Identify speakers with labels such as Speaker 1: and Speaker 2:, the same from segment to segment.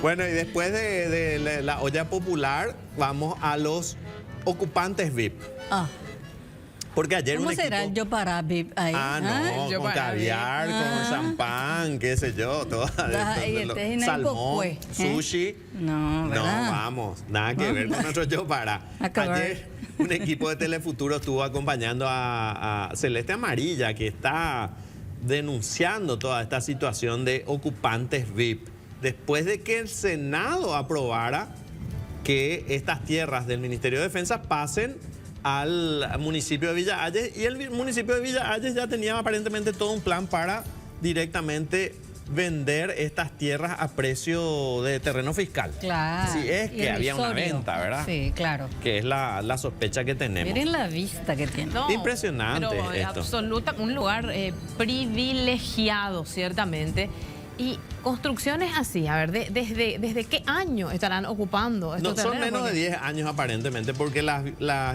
Speaker 1: Bueno, y después de la olla popular, vamos a los ocupantes VIP.
Speaker 2: Ah,
Speaker 1: Porque ayer
Speaker 2: ¿cómo
Speaker 1: un equipo...
Speaker 2: será el yo para VIP ahí?
Speaker 1: no,
Speaker 3: Yo
Speaker 1: con
Speaker 3: para
Speaker 1: caviar,
Speaker 3: VIP.
Speaker 1: con champán, qué sé yo, todo. Salmón, sushi.
Speaker 2: No,
Speaker 1: No,
Speaker 2: ¿verdad?
Speaker 1: vamos, nada que ver con nuestro yo para.
Speaker 2: Acabar.
Speaker 1: Ayer un equipo de Telefuturo estuvo acompañando a Celeste Amarilla, que está denunciando toda esta situación de ocupantes VIP, después de que el Senado aprobara que estas tierras del Ministerio de Defensa pasen al municipio de Villa Ayes, y el municipio de Villa Ayes ya tenía aparentemente todo un plan para directamente vender estas tierras a precio de terreno fiscal.
Speaker 2: Claro.
Speaker 1: Si es que había una
Speaker 2: irrisorio.
Speaker 1: venta, ¿verdad?
Speaker 2: Sí, claro.
Speaker 1: Que es la sospecha que tenemos.
Speaker 2: Miren la vista que tiene.
Speaker 3: No,
Speaker 1: Impresionante
Speaker 3: pero
Speaker 1: esto.
Speaker 3: un lugar privilegiado, ciertamente. Y construcciones así, a ver, ¿desde qué año estarán ocupando estos
Speaker 1: No, son
Speaker 3: terrenos?
Speaker 1: menos de 10 años aparentemente, porque las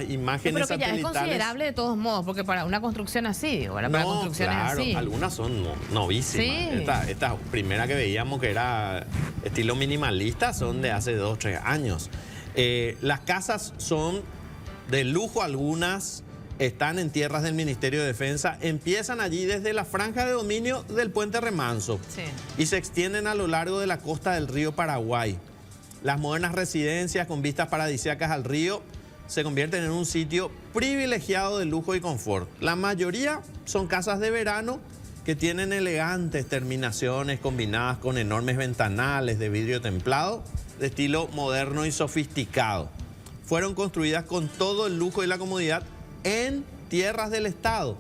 Speaker 1: imágenes
Speaker 3: Pero que ya es
Speaker 1: satelitales...
Speaker 3: considerable de todos modos, porque para una construcción así, digo, para
Speaker 1: No,
Speaker 3: construcciones
Speaker 1: claro,
Speaker 3: así.
Speaker 1: algunas son novísimas.
Speaker 3: Sí.
Speaker 1: Esta primera que veíamos, que era estilo minimalista, son de hace 2 o 3 años. Las casas son de lujo, algunas están en tierras del Ministerio de Defensa, empiezan allí desde la franja de dominio del Puente Remanso
Speaker 3: Sí.
Speaker 1: y se extienden a lo largo de la costa del río Paraguay. Las modernas residencias con vistas paradisíacas al río se convierten en un sitio privilegiado de lujo y confort. La mayoría son casas de verano que tienen elegantes terminaciones combinadas con enormes ventanales de vidrio templado de estilo moderno y sofisticado. Fueron construidas con todo el lujo y la comodidad en tierras del Estado.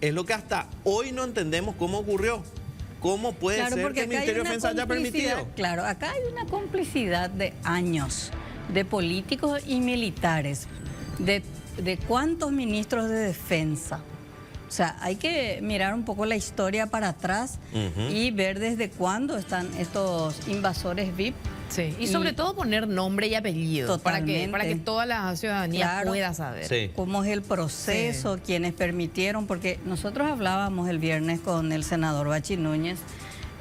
Speaker 1: Es lo que hasta hoy no entendemos cómo ocurrió. ¿Cómo puede
Speaker 2: Claro,
Speaker 1: ser
Speaker 2: porque
Speaker 1: que el
Speaker 2: acá hay
Speaker 1: Ministerio de
Speaker 2: una
Speaker 1: Defensa haya
Speaker 2: complicidad.
Speaker 1: permitido?
Speaker 2: Claro, acá hay una complicidad de años de políticos y militares, de cuántos ministros de defensa. O sea, hay que mirar un poco la historia para atrás y ver desde cuándo están estos invasores VIP.
Speaker 3: Sí. Y sobre todo poner nombre y apellido para que toda la ciudadanía
Speaker 2: Claro.
Speaker 3: pueda saber.
Speaker 1: Sí.
Speaker 2: Cómo es el proceso, quienes permitieron, porque nosotros hablábamos el viernes con el senador Bachi Núñez,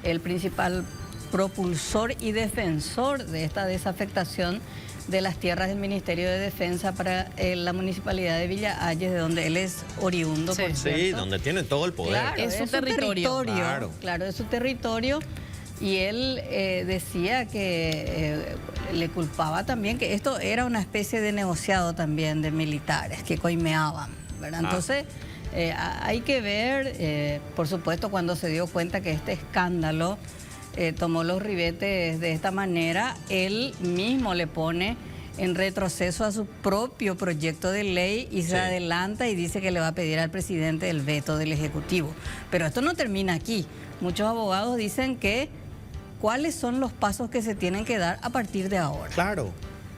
Speaker 2: el principal propulsor y defensor de esta desafectación de las tierras del Ministerio de Defensa para la municipalidad de Villa Ayes, de donde él es oriundo,
Speaker 3: Sí.
Speaker 2: por
Speaker 1: Sí,
Speaker 2: cierto.
Speaker 1: donde tiene todo el poder.
Speaker 2: Claro,
Speaker 3: Es su territorio.
Speaker 2: Claro, es su territorio. Y él decía que le culpaba también que esto era una especie de negociado también de militares que coimeaban, ¿verdad? Entonces, hay que ver, por supuesto, cuando se dio cuenta que este escándalo tomó los ribetes de esta manera, él mismo le pone en retroceso a su propio proyecto de ley y se adelanta y dice que le va a pedir al presidente el veto del Ejecutivo. Pero esto no termina aquí. Muchos abogados dicen que ¿cuáles son los pasos que se tienen que dar a partir de ahora?
Speaker 1: Claro.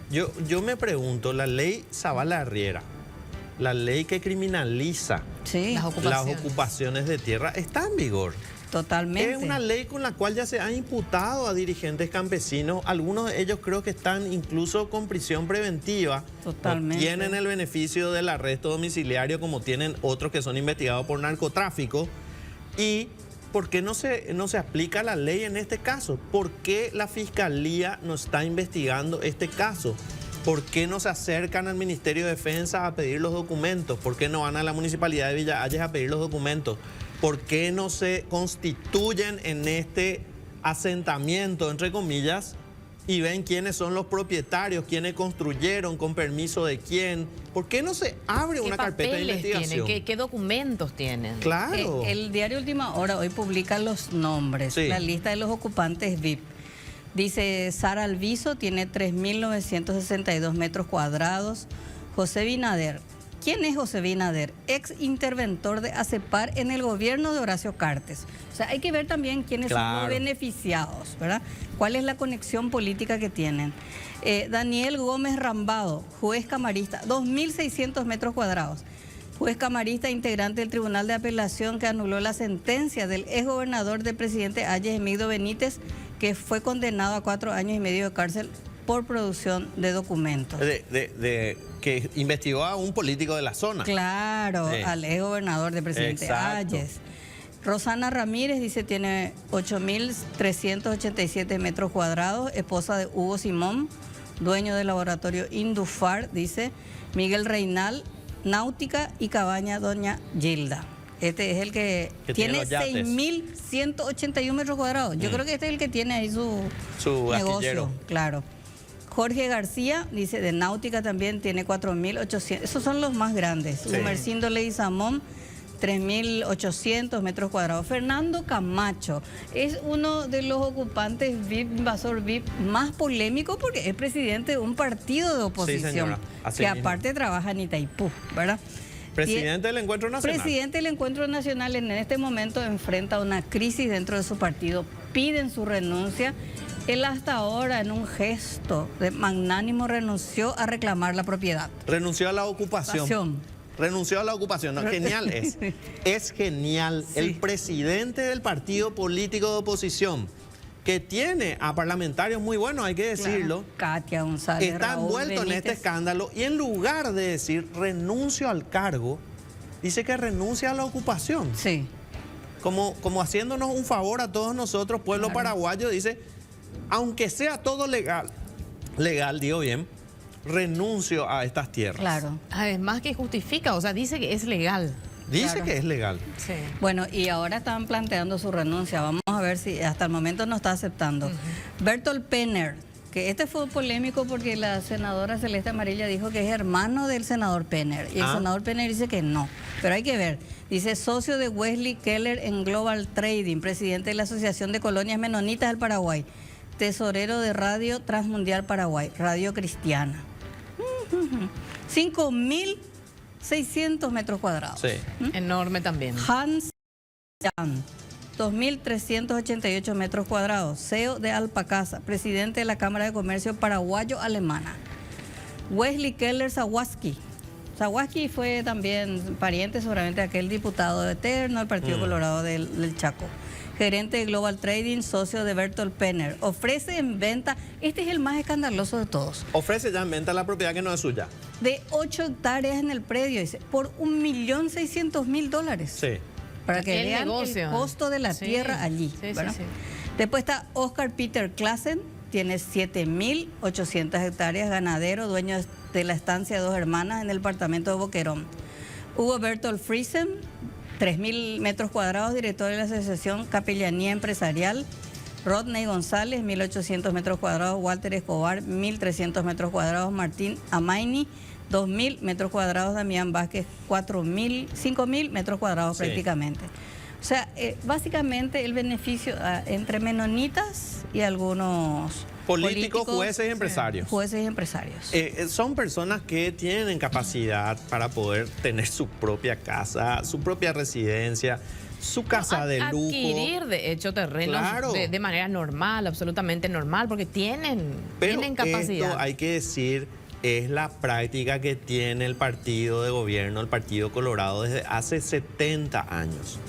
Speaker 1: Yo me pregunto, la ley Zavala Arriera, la ley que criminaliza
Speaker 2: Sí,
Speaker 3: Las
Speaker 1: las ocupaciones de tierra, está en vigor.
Speaker 2: totalmente.
Speaker 1: Es una ley con la cual ya se han imputado a dirigentes campesinos. Algunos de ellos creo que están incluso con prisión preventiva.
Speaker 2: Totalmente.
Speaker 1: No tienen el beneficio del arresto domiciliario como tienen otros que son investigados por narcotráfico. Y ¿por qué no se aplica la ley en este caso? ¿Por qué la Fiscalía no está investigando este caso? ¿Por qué no se acercan al Ministerio de Defensa a pedir los documentos? ¿Por qué no van a la Municipalidad de Villa Ayes a pedir los documentos? ¿Por qué no se constituyen en este asentamiento, entre comillas, y ven quiénes son los propietarios, quiénes construyeron, con permiso de quién? ¿Por qué no se abre una carpeta de investigación?
Speaker 3: ¿Qué documentos tienen?
Speaker 1: Claro.
Speaker 2: El diario Última Hora hoy publica los nombres,
Speaker 1: Sí.
Speaker 2: la lista de los ocupantes VIP. Dice, Sara Alviso tiene 3.962 metros cuadrados. José Binader. ¿Quién es José Binader? Ex interventor de ACEPAR en el gobierno de Horacio Cartes. O sea, hay que ver también quiénes son los beneficiados, ¿verdad? ¿Cuál es la conexión política que tienen? Daniel Gómez Rambado, juez camarista, 2.600 metros cuadrados. Juez camarista integrante del Tribunal de Apelación que anuló la sentencia del exgobernador del presidente Ayes, Emigdio Benítez, que fue condenado a 4 años y medio de cárcel por producción de documentos.
Speaker 1: Que investigó a un político de la zona.
Speaker 2: Claro, al exgobernador del presidente
Speaker 1: Exacto.
Speaker 2: Ayes. Rosana Ramírez dice tiene 8.387 metros cuadrados, esposa de Hugo Simón, dueño del laboratorio Indufar, dice. Miguel Reinal, náutica y cabaña Doña Gilda. Este es el que tiene 6.181 metros cuadrados. Yo creo que este es el que tiene ahí su negocio.
Speaker 1: Astillero.
Speaker 2: Claro. Jorge García, dice, de náutica también tiene 4.800. Esos son los más grandes.
Speaker 1: Sí.
Speaker 2: Humercindo Leguizamón, 3.800 metros cuadrados. Fernando Camacho es uno de los ocupantes VIP, invasor VIP más polémico porque es presidente de un partido de oposición,
Speaker 1: Sí, señora. Así
Speaker 2: que
Speaker 1: mismo.
Speaker 2: aparte trabaja en Itaipú, ¿verdad?
Speaker 1: Presidente del Encuentro Nacional.
Speaker 2: Presidente del Encuentro Nacional en este momento enfrenta una crisis dentro de su partido. Piden su renuncia. Él hasta ahora, en un gesto de magnánimo, renunció a reclamar la propiedad.
Speaker 1: Renunció a la ocupación. Renunció a la ocupación. No, genial es. Es genial.
Speaker 2: Sí.
Speaker 1: El presidente del partido político de oposición, que tiene a parlamentarios muy buenos, hay que decirlo,
Speaker 2: Claro. Katia González,
Speaker 1: está
Speaker 2: Raúl
Speaker 1: envuelto en
Speaker 2: Benítez.
Speaker 1: este escándalo y en lugar de decir renuncio al cargo, dice que renuncia a la ocupación.
Speaker 2: Sí.
Speaker 1: Como haciéndonos un favor a todos nosotros, pueblo
Speaker 2: Claro.
Speaker 1: paraguayo, dice, aunque sea todo legal, digo bien, renuncio a estas tierras.
Speaker 2: Claro.
Speaker 3: Además que justifica, o sea, dice que es legal.
Speaker 1: Dice
Speaker 2: Claro.
Speaker 1: que es legal.
Speaker 3: Sí.
Speaker 2: Bueno, y ahora están planteando su renuncia. Vamos a ver si hasta el momento no está aceptando. Bertolt Penner, que este fue polémico porque la senadora Celeste Amarilla dijo que es hermano del senador Penner. Y el senador Penner dice que no. Pero hay que ver. Dice, socio de Wesley Keller en Global Trading, presidente de la Asociación de Colonias Menonitas del Paraguay, tesorero de Radio Transmundial Paraguay, Radio Cristiana. 5.600 metros cuadrados.
Speaker 1: Sí.
Speaker 3: Enorme también.
Speaker 2: Hans Jan, 2.388 metros cuadrados, CEO de Alpacasa, presidente de la Cámara de Comercio Paraguayo-Alemana. Wesley Keller Zawaski. Zawaski fue también pariente seguramente de aquel diputado eterno del Partido Colorado del Chaco. Gerente de Global Trading, socio de Bertolt Penner. Ofrece en venta, este es el más escandaloso de todos,
Speaker 1: Ofrece ya en venta la propiedad que no es suya.
Speaker 2: de 8 hectáreas en el predio, dice, por $1.600.000.
Speaker 1: Sí.
Speaker 2: Para que
Speaker 3: El
Speaker 2: vean
Speaker 3: negocio.
Speaker 2: el costo de la
Speaker 3: Sí,
Speaker 2: tierra allí.
Speaker 3: sí, sí,
Speaker 2: ¿verdad?
Speaker 3: sí.
Speaker 2: Después está Oscar Peter Klassen, tiene 7.800 hectáreas, ganadero, dueño de la estancia Dos Hermanas en el departamento de Boquerón. Hugo Bertolt Friesen, 3.000 metros cuadrados, director de la Asociación Capellanía Empresarial. Rodney González, 1.800 metros cuadrados. Walter Escobar, 1.300 metros cuadrados. Martín Amaini, 2.000 metros cuadrados. Damián Vázquez, 5.000 metros cuadrados
Speaker 1: Sí.
Speaker 2: prácticamente. O sea, básicamente el beneficio entre menonitas y algunos
Speaker 1: Políticos, jueces y empresarios.
Speaker 2: Jueces y empresarios.
Speaker 1: Son personas que tienen capacidad para poder tener su propia casa, su propia residencia, su casa de lujo.
Speaker 3: Adquirir, de hecho, terrenos
Speaker 1: Claro.
Speaker 3: de manera normal, absolutamente normal, porque tienen
Speaker 1: Pero
Speaker 3: capacidad.
Speaker 1: esto, hay que decir, es la práctica que tiene el partido de gobierno, el Partido Colorado, desde hace 70 años.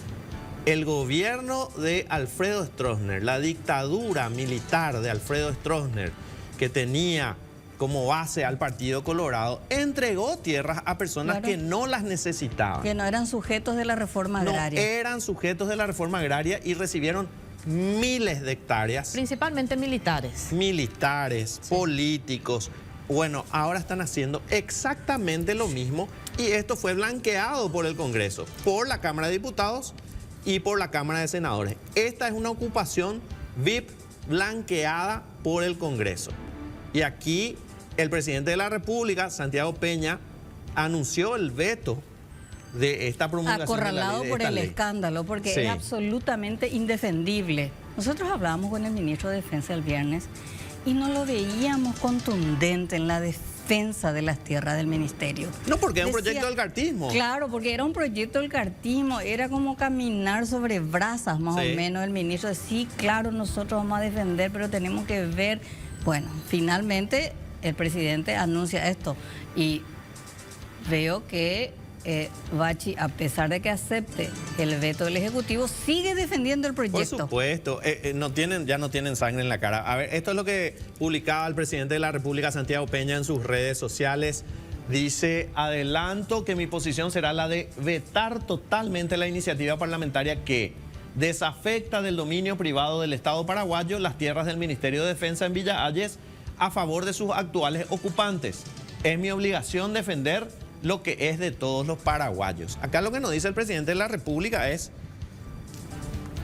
Speaker 1: El gobierno de Alfredo Stroessner, la dictadura militar de Alfredo Stroessner, que tenía como base al Partido Colorado, entregó tierras a personas
Speaker 2: Claro.
Speaker 1: que no las necesitaban.
Speaker 2: Que no eran sujetos de la reforma
Speaker 1: No
Speaker 2: agraria.
Speaker 1: eran sujetos de la reforma agraria y recibieron miles de hectáreas.
Speaker 3: Principalmente militares.
Speaker 1: Militares, políticos. Bueno, ahora están haciendo exactamente lo mismo y esto fue blanqueado por el Congreso, por la Cámara de Diputados y por la Cámara de Senadores. Esta es una ocupación VIP blanqueada por el Congreso. Y aquí el presidente de la República, Santiago Peña, anunció el veto de esta promulgación de la
Speaker 2: Acorralado
Speaker 1: ley, de
Speaker 2: por
Speaker 1: esta
Speaker 2: el
Speaker 1: ley.
Speaker 2: escándalo, porque
Speaker 1: Sí.
Speaker 2: es absolutamente indefendible. Nosotros hablábamos con el ministro de Defensa el viernes y no lo veíamos contundente en la defensa de las tierras del ministerio.
Speaker 1: No, porque es un
Speaker 2: Decía-
Speaker 1: proyecto del cartismo.
Speaker 2: Claro, porque era un proyecto del cartismo, era como caminar sobre brasas más
Speaker 1: Sí.
Speaker 2: o menos. El ministro decía, sí, claro, nosotros vamos a defender, pero tenemos que ver. Bueno, finalmente el presidente anuncia esto y veo que Bachi, a pesar de que acepte el veto del Ejecutivo, sigue defendiendo el
Speaker 1: Por
Speaker 2: proyecto.
Speaker 1: supuesto, ya no tienen sangre en la cara. A ver, esto es lo que publicaba el presidente de la República, Santiago Peña, en sus redes sociales. Dice, adelanto que mi posición será la de vetar totalmente la iniciativa parlamentaria que desafecta del dominio privado del Estado paraguayo las tierras del Ministerio de Defensa en Villa Hayes a favor de sus actuales ocupantes. Es mi obligación defender lo que es de todos los paraguayos. Acá lo que nos dice el presidente de la República es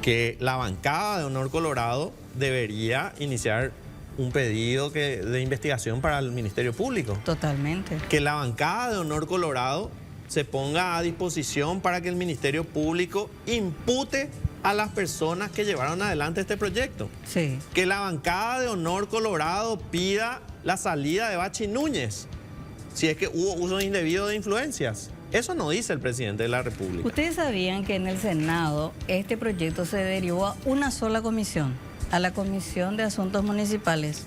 Speaker 1: que la bancada de Honor Colorado debería iniciar un pedido de investigación para el Ministerio Público.
Speaker 2: Totalmente.
Speaker 1: Que la bancada de Honor Colorado se ponga a disposición para que el Ministerio Público impute a las personas que llevaron adelante este proyecto.
Speaker 2: Sí.
Speaker 1: Que la bancada de Honor Colorado pida la salida de Bachi Núñez, si es que hubo uso indebido de influencias. Eso no dice el presidente de la República.
Speaker 2: Ustedes sabían que en el Senado este proyecto se derivó a una sola comisión, a la Comisión de Asuntos Municipales.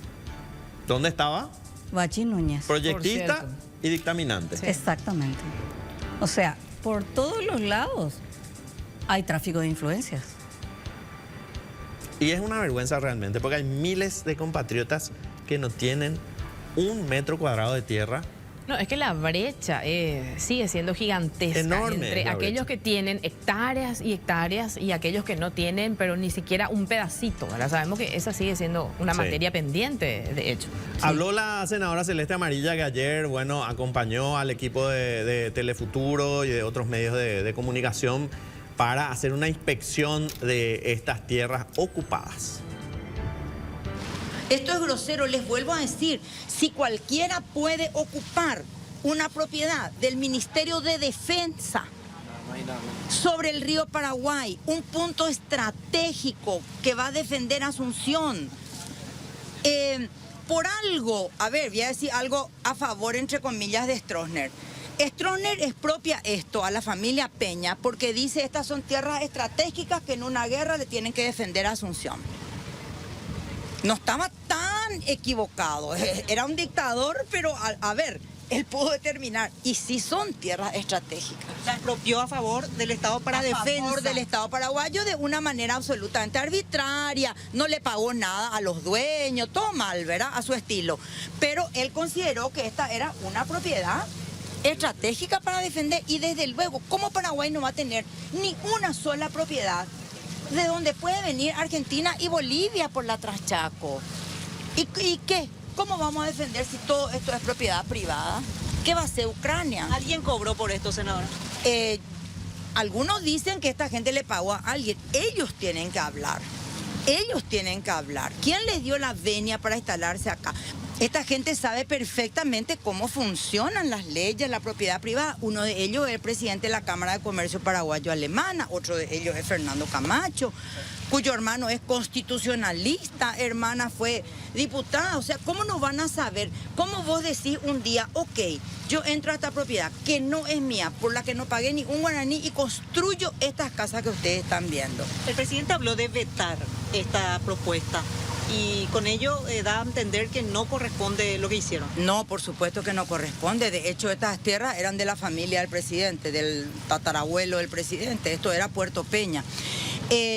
Speaker 1: ¿Dónde estaba?
Speaker 2: Bachi Núñez.
Speaker 1: Proyectista
Speaker 3: cierto.
Speaker 1: y dictaminante.
Speaker 2: Sí. Exactamente. O sea, por todos los lados hay tráfico de influencias.
Speaker 1: Y es una vergüenza realmente, porque hay miles de compatriotas que no tienen 1 metro cuadrado de tierra.
Speaker 3: No, es que la brecha sigue siendo gigantesca
Speaker 1: Enorme
Speaker 3: entre
Speaker 1: la
Speaker 3: aquellos
Speaker 1: brecha.
Speaker 3: que tienen hectáreas y aquellos que no tienen, pero ni siquiera un pedacito, ¿verdad? Sabemos que esa sigue siendo una
Speaker 1: Sí.
Speaker 3: materia pendiente, de hecho.
Speaker 1: Habló la senadora Celeste Amarilla, que ayer, bueno, acompañó al equipo de Telefuturo y de otros medios de comunicación para hacer una inspección de estas tierras ocupadas.
Speaker 4: Esto es grosero, les vuelvo a decir, si cualquiera puede ocupar una propiedad del Ministerio de Defensa sobre el río Paraguay, un punto estratégico que va a defender Asunción, por algo, a ver, voy a decir algo a favor, entre comillas, de Stroessner. Stroessner expropia esto a la familia Peña porque dice estas son tierras estratégicas que en una guerra le tienen que defender a Asunción. No estaba tan equivocado, era un dictador, pero a ver, él pudo determinar, y sí son tierras estratégicas.
Speaker 5: La expropió a favor del Estado para
Speaker 4: A
Speaker 5: defensa.
Speaker 4: favor del Estado paraguayo de una manera absolutamente arbitraria, no le pagó nada a los dueños, todo mal, ¿verdad? A su estilo. Pero él consideró que esta era una propiedad estratégica para defender y desde luego, ¿cómo Paraguay no va a tener ni una sola propiedad de donde puede venir Argentina y Bolivia por la Traschaco? ¿Y qué? ¿Cómo vamos a defender si todo esto es propiedad privada? ¿Qué va a hacer Ucrania?
Speaker 5: ¿Alguien cobró por esto, senadora?
Speaker 4: Algunos dicen que esta gente le pagó a alguien. Ellos tienen que hablar. Ellos tienen que hablar. ¿Quién les dio la venia para instalarse acá? Esta gente sabe perfectamente cómo funcionan las leyes, la propiedad privada. Uno de ellos es el presidente de la Cámara de Comercio Paraguayo-Alemana, otro de ellos es Fernando Camacho, cuyo hermano es constitucionalista, hermana fue diputada. O sea, ¿cómo no van a saber? ¿Cómo vos decís un día, ok, yo entro a esta propiedad que no es mía, por la que no pagué ni un guaraní y construyo estas casas que ustedes están viendo?
Speaker 5: El presidente habló de vetar esta propuesta y con ello da a entender que no corresponde lo que hicieron.
Speaker 4: No, por supuesto que no corresponde. De hecho, estas tierras eran de la familia del presidente, del tatarabuelo del presidente. Esto era Puerto Peña.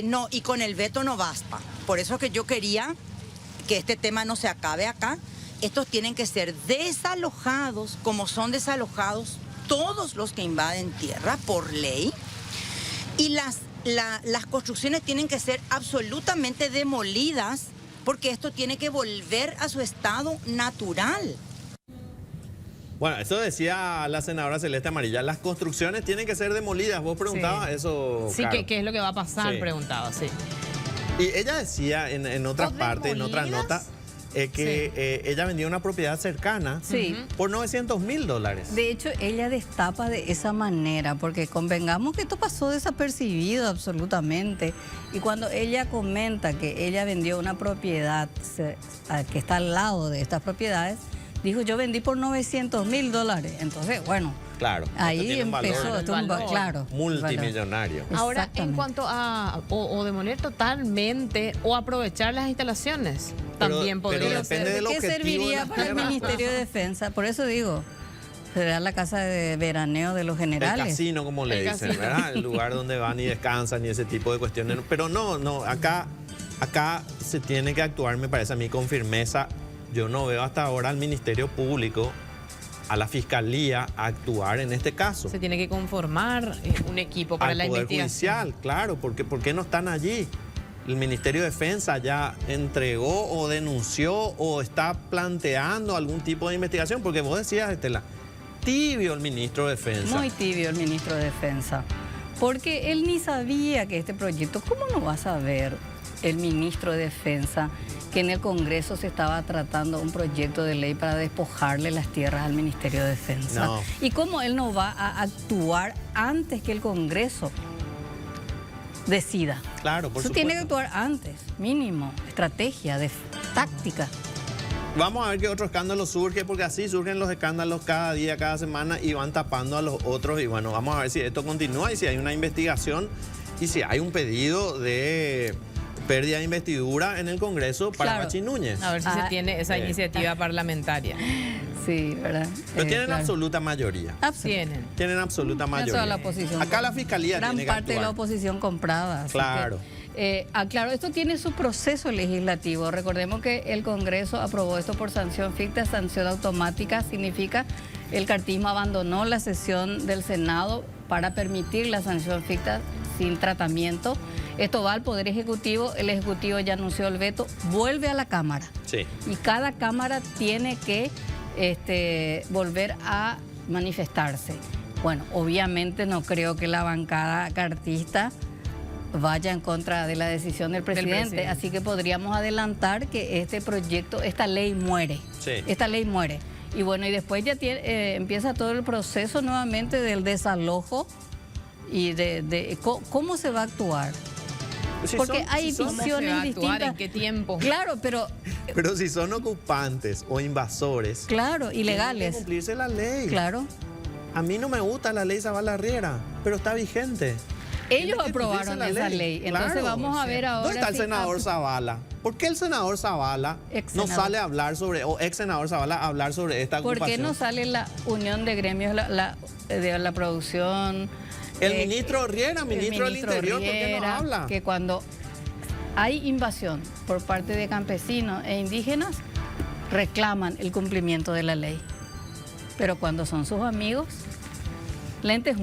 Speaker 4: No, y con el veto no basta. Por eso que yo quería que este tema no se acabe acá. Estos tienen que ser desalojados, como son desalojados todos los que invaden tierra por ley. Y las construcciones tienen que ser absolutamente demolidas, porque esto tiene que volver a su estado natural.
Speaker 1: Bueno, eso decía la senadora Celeste Amarilla. Las construcciones tienen que ser demolidas. Vos preguntabas eso,
Speaker 3: Sí,
Speaker 1: Caro.
Speaker 3: ¿qué es lo que va a pasar?
Speaker 1: Sí.
Speaker 3: Preguntaba, sí.
Speaker 1: Y ella decía en otras
Speaker 3: ¿O
Speaker 1: partes, en otras
Speaker 3: demolidas?
Speaker 1: notas, que ella vendía una propiedad cercana
Speaker 2: Sí.
Speaker 1: por $900.000.
Speaker 2: De hecho, ella destapa de esa manera, porque convengamos que esto pasó desapercibido absolutamente. Y cuando ella comenta que ella vendió una propiedad que está al lado de estas propiedades, dijo, yo vendí por $900.000. Entonces, bueno,
Speaker 1: Claro. esto
Speaker 2: ahí
Speaker 1: tiene un
Speaker 2: empezó,
Speaker 1: valor
Speaker 2: esto un
Speaker 3: valor
Speaker 2: claro.
Speaker 1: multimillonario.
Speaker 3: Ahora, en
Speaker 2: Exactamente.
Speaker 3: cuanto a o demoler totalmente o aprovechar las instalaciones, también
Speaker 1: pero
Speaker 3: podría
Speaker 1: depende
Speaker 3: ser.
Speaker 1: del
Speaker 2: ¿De qué
Speaker 1: objetivo de
Speaker 2: serviría
Speaker 1: las
Speaker 2: para el
Speaker 1: tierras?
Speaker 2: Ministerio de Defensa? Por eso digo, será la casa de veraneo de los
Speaker 1: El
Speaker 2: generales.
Speaker 1: casino, como le
Speaker 3: El
Speaker 1: dicen,
Speaker 3: casino.
Speaker 1: ¿verdad? El lugar donde van y descansan y ese tipo de cuestiones. Pero no, acá se tiene que actuar, me parece a mí, con firmeza. Yo no veo hasta ahora al Ministerio Público a la Fiscalía a actuar en este caso.
Speaker 3: Se tiene que conformar un equipo para
Speaker 1: Al
Speaker 3: la
Speaker 1: Poder
Speaker 3: investigación.
Speaker 1: Judicial, claro, porque ¿por qué no están allí? El Ministerio de Defensa ya entregó o denunció o está planteando algún tipo de investigación, porque vos decías, Estela, tibio el ministro de Defensa.
Speaker 2: Muy tibio el ministro de Defensa, porque él ni sabía que este proyecto, ¿cómo no va a saber el ministro de Defensa que en el Congreso se estaba tratando un proyecto de ley para despojarle las tierras al Ministerio de Defensa?
Speaker 1: No.
Speaker 2: ¿Y cómo él no va a actuar antes que el Congreso decida?
Speaker 1: Claro, por
Speaker 2: Eso
Speaker 1: supuesto.
Speaker 2: tiene que actuar antes, mínimo, estrategia, táctica.
Speaker 1: Vamos a ver qué otro escándalo surge, porque así surgen los escándalos cada día, cada semana y van tapando a los otros. Y bueno, vamos a ver si esto continúa y si hay una investigación y si hay un pedido de pérdida de investidura en el Congreso para
Speaker 2: Claro.
Speaker 1: Bachi Núñez.
Speaker 3: A ver si se tiene esa iniciativa parlamentaria.
Speaker 2: Sí, ¿verdad?
Speaker 1: Pero tienen
Speaker 2: Claro.
Speaker 1: absoluta mayoría.
Speaker 3: Tienen.
Speaker 1: Tienen absoluta
Speaker 2: No toda
Speaker 1: mayoría.
Speaker 2: la oposición.
Speaker 1: Acá la Fiscalía
Speaker 2: Gran
Speaker 1: tiene que
Speaker 2: parte de la
Speaker 1: actuar.
Speaker 2: oposición comprada. así
Speaker 1: Claro.
Speaker 2: que, aclaro, esto tiene su proceso legislativo. Recordemos que el Congreso aprobó esto por sanción ficta. Sanción automática significa el cartismo abandonó la sesión del Senado para permitir la sanción ficta sin tratamiento. Esto va al Poder Ejecutivo, el Ejecutivo ya anunció el veto, vuelve a la Cámara.
Speaker 1: Sí.
Speaker 2: Y cada Cámara tiene que volver a manifestarse. Bueno, obviamente no creo que la bancada cartista vaya en contra de la decisión del presidente, así que podríamos adelantar que este proyecto, esta ley muere.
Speaker 1: Sí.
Speaker 2: Esta ley muere. Y bueno, y después ya empieza todo el proceso nuevamente del desalojo y de cómo se va a actuar.
Speaker 1: Si
Speaker 2: Porque
Speaker 1: son-
Speaker 2: hay
Speaker 1: si son-
Speaker 3: ¿Cómo se va a
Speaker 2: visiones
Speaker 3: actuar?
Speaker 2: distintas.
Speaker 3: ¿En qué tiempo?
Speaker 2: Claro, pero
Speaker 1: Pero si son ocupantes o invasores,
Speaker 2: claro,
Speaker 1: tiene que
Speaker 2: ilegales.
Speaker 1: cumplirse la ley.
Speaker 2: Claro.
Speaker 1: A mí no me gusta la ley Zavala Riera, pero está vigente.
Speaker 2: Ellos
Speaker 1: Tiene que
Speaker 2: aprobaron
Speaker 1: cumplirse
Speaker 2: esa ley. Entonces
Speaker 1: Claro.
Speaker 2: vamos a ver ahora.
Speaker 1: ¿Dónde está el
Speaker 2: si-
Speaker 1: senador Zavala? ¿Por qué el senador Zavala
Speaker 2: Ex
Speaker 1: no
Speaker 2: senador.
Speaker 1: sale a hablar sobre, o ex senador Zavala a hablar sobre esta
Speaker 2: ¿Por
Speaker 1: ocupación?
Speaker 2: qué no sale la unión de gremios de la producción?
Speaker 1: El ministro Riera,
Speaker 2: el
Speaker 1: ministro del Interior, ¿por qué no
Speaker 2: Riera,
Speaker 1: habla?
Speaker 2: Que cuando hay invasión por parte de campesinos e indígenas, reclaman el cumplimiento de la ley. Pero cuando son sus amigos, lentes